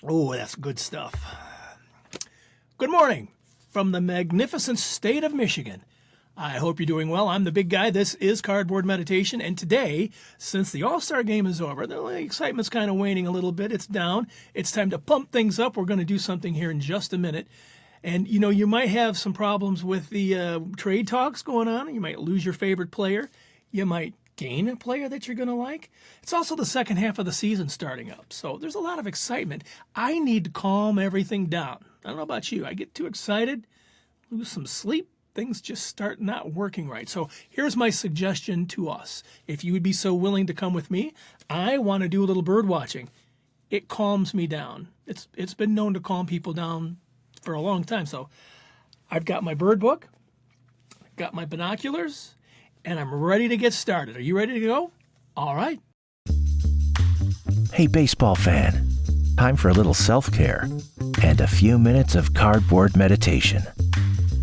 Oh, that's good stuff. Good morning from the magnificent state of Michigan. I hope you're doing well. I'm the big guy. This is Cardboard Meditation. And today, since the All-Star game is over, the excitement's kind of waning a little bit. It's down. It's time to pump things up. We're going to do something here in just a minute. And, you might have some problems with the trade talks going on. You might lose your favorite player. You might gain a player that you're going to like. It's also the second half of the season starting up. So there's a lot of excitement. I need to calm everything down. I don't know about you. I get too excited, lose some sleep. Things just start not working right. So here's my suggestion to us. If you would be so willing to come with me, I want to do a little bird watching. It calms me down. It's been known to calm people down for a long time. So I've got my bird book, I've got my binoculars, and I'm ready to get started. Are you ready to go? All right. Hey, baseball fan. Time for a little self-care and a few minutes of cardboard meditation.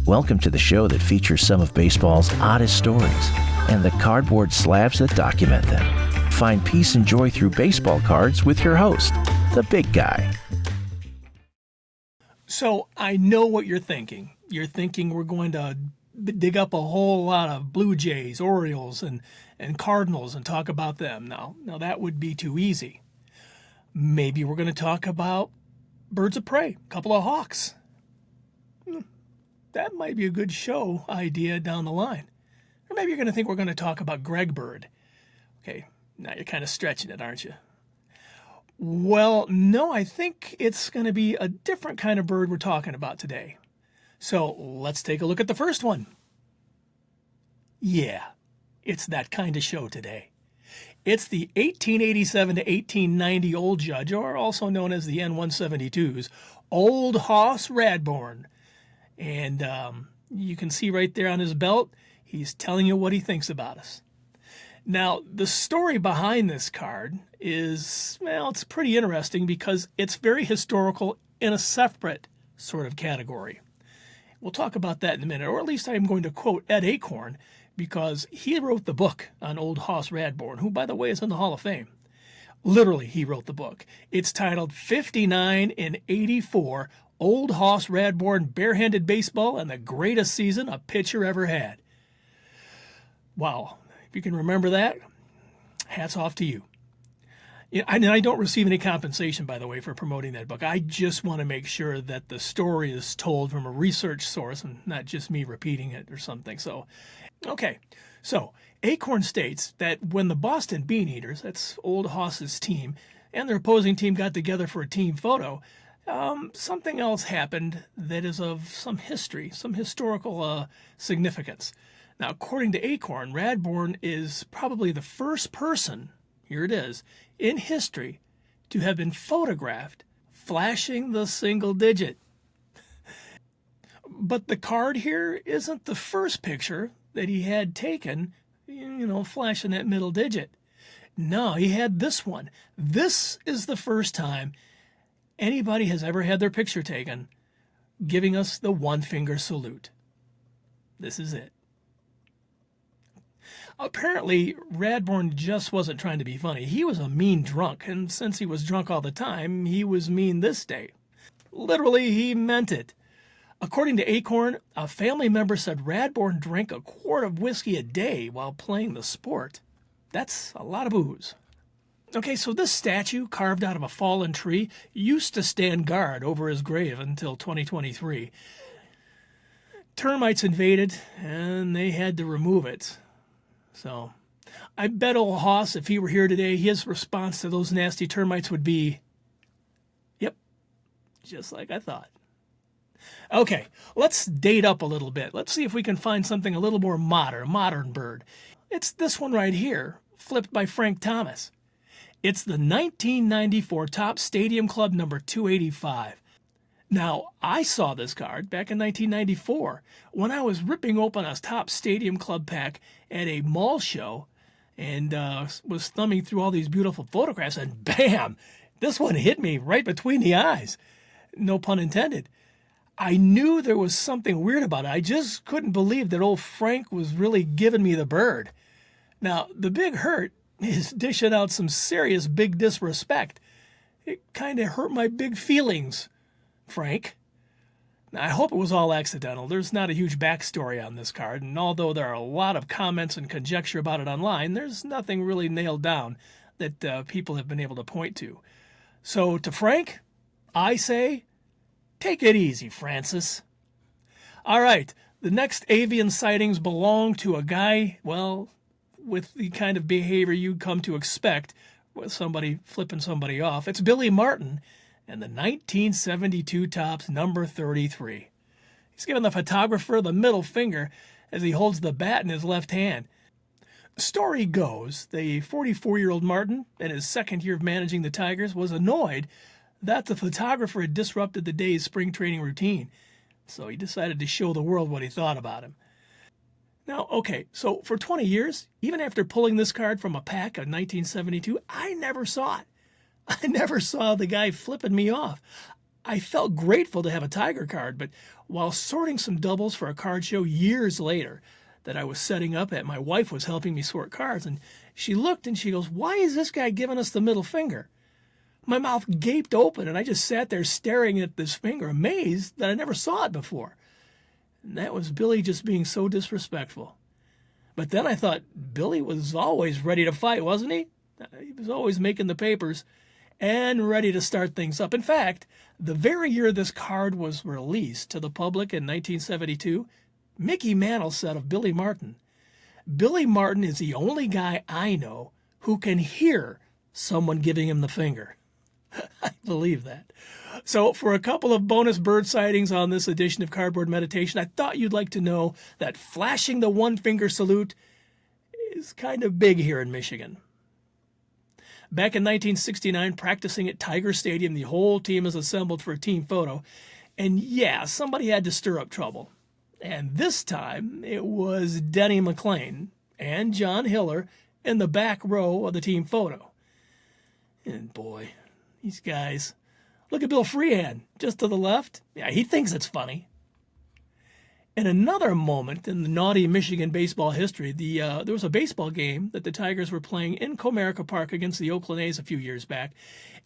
Welcome to the show that features some of baseball's oddest stories and the cardboard slabs that document them. Find peace and joy through baseball cards with your host, the big guy. So I know what you're thinking. You're thinking we're going to dig up a whole lot of Blue Jays, Orioles, and Cardinals and talk about them. Now that would be too easy. Maybe we're going to talk about birds of prey, a couple of hawks. That might be a good show idea down the line. Or maybe you're going to think we're going to talk about Greg Bird. Okay, now you're kind of stretching it, aren't you? Well, no, I think it's going to be a different kind of bird we're talking about today. So let's take a look at the first one. Yeah, it's that kind of show today. It's the 1887 to 1890 Old Judge, or also known as the N172s, Old Hoss Radbourne. And you can see right there on his belt, he's telling you what he thinks about us. Now, the story behind this card is, well, it's pretty interesting because it's very historical in a separate sort of category. We'll talk about that in a minute, or at least I'm going to quote Ed Acorn, because he wrote the book on Old Hoss Radbourne, who, by the way, is in the Hall of Fame. Literally, he wrote the book. It's titled 59 in 84, Old Hoss Radbourne Barehanded Baseball and the Greatest Season a Pitcher Ever Had. Wow. If you can remember that, hats off to you. And I don't receive any compensation, by the way, for promoting that book. I just want to make sure that the story is told from a research source and not just me repeating it or something. So, okay. So, Acorn states that when the Boston Bean Eaters, that's Old Hoss's team, and their opposing team got together for a team photo, something else happened that is of some history, some historical significance. Now, according to Acorn, Radbourne is probably the first person, here it is, in history to have been photographed flashing the single digit. But the card here isn't the first picture that he had taken, flashing that middle digit. No, he had this one. This is the first time anybody has ever had their picture taken giving us the one-finger salute. This is it. Apparently, Radbourne just wasn't trying to be funny. He was a mean drunk, and since he was drunk all the time, he was mean this day. Literally, he meant it. According to Acorn, a family member said Radbourne drank a quart of whiskey a day while playing the sport. That's a lot of booze. Okay, so this statue, carved out of a fallen tree, used to stand guard over his grave until 2023. Termites invaded, and they had to remove it. So, I bet old Hoss, if he were here today, his response to those nasty termites would be, yep, just like I thought. Okay, let's date up a little bit. Let's see if we can find something a little more modern bird. It's this one right here, flipped by Frank Thomas. It's the 1994 Topps Stadium Club number 285. Now, I saw this card back in 1994 when I was ripping open a Topps Stadium Club pack at a mall show and was thumbing through all these beautiful photographs, and bam, this one hit me right between the eyes. No pun intended. I knew there was something weird about it. I just couldn't believe that old Frank was really giving me the bird. Now, the big hurt is dishing out some serious big disrespect. It kind of hurt my big feelings, Frank. Now, I hope it was all accidental. There's not a huge backstory on this card, and although there are a lot of comments and conjecture about it online, there's nothing really nailed down that people have been able to point to. So to Frank, I say, take it easy, Francis. All right, the next avian sightings belong to a guy, well, with the kind of behavior you'd come to expect with somebody flipping somebody off. It's Billy Martin and the 1972 Topps number 33. He's giving the photographer the middle finger as he holds the bat in his left hand. The story goes the 44-year-old Martin, in his second year of managing the Tigers, was annoyed that the photographer had disrupted the day's spring training routine, so he decided to show the world what he thought about him. Now, okay, so for 20 years, even after pulling this card from a pack of 1972, I never saw it. I never saw the guy flipping me off. I felt grateful to have a Tiger card, but while sorting some doubles for a card show years later that I was setting up at, my wife was helping me sort cards, and she looked and she goes, "Why is this guy giving us the middle finger?" My mouth gaped open, and I just sat there staring at this finger, amazed that I never saw it before. And that was Billy just being so disrespectful. But then I thought, Billy was always ready to fight, wasn't he? He was always making the papers and ready to start things up. In fact, the very year this card was released to the public in 1972, Mickey Mantle said of Billy Martin, "Billy Martin is the only guy I know who can hear someone giving him the finger." I believe that. So for a couple of bonus bird sightings on this edition of Cardboard Meditation, I thought you'd like to know that flashing the one-finger salute is kind of big here in Michigan. Back in 1969, practicing at Tiger Stadium, the whole team is assembled for a team photo. And yeah, somebody had to stir up trouble. And this time, it was Denny McLain and John Hiller in the back row of the team photo. And boy, these guys. Look at Bill Freehand, just to the left. Yeah, he thinks it's funny. In another moment in the naughty Michigan baseball history, there was a baseball game that the Tigers were playing in Comerica Park against the Oakland A's a few years back.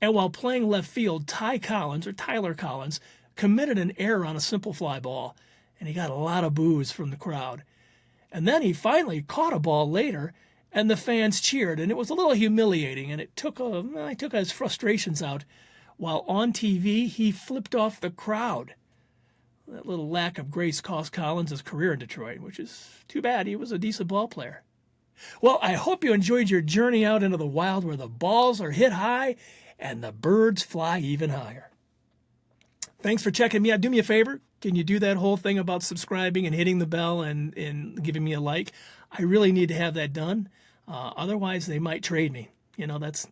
And while playing left field, Tyler Collins, committed an error on a simple fly ball, and he got a lot of boos from the crowd. And then he finally caught a ball later, and the fans cheered, and it was a little humiliating, and I took his frustrations out. While on TV, he flipped off the crowd. That little lack of grace cost Collins his career in Detroit, which is too bad. He was a decent ball player. Well, I hope you enjoyed your journey out into the wild where the balls are hit high and the birds fly even higher. Thanks for checking me out. Do me a favor. Can you do that whole thing about subscribing and hitting the bell and giving me a like? I really need to have that done. Otherwise, they might trade me. You know, that's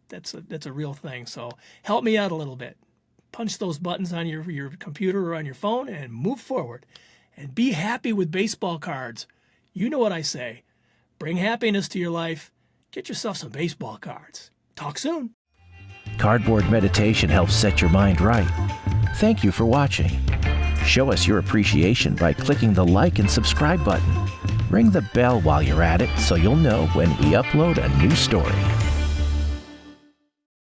a real thing. So help me out a little bit. Punch those buttons on your computer or on your phone and move forward. And be happy with baseball cards. You know what I say. Bring happiness to your life. Get yourself some baseball cards. Talk soon. Cardboard Meditation helps set your mind right. Thank you for watching. Show us your appreciation by clicking the like and subscribe button. Ring the bell while you're at it so you'll know when we upload a new story.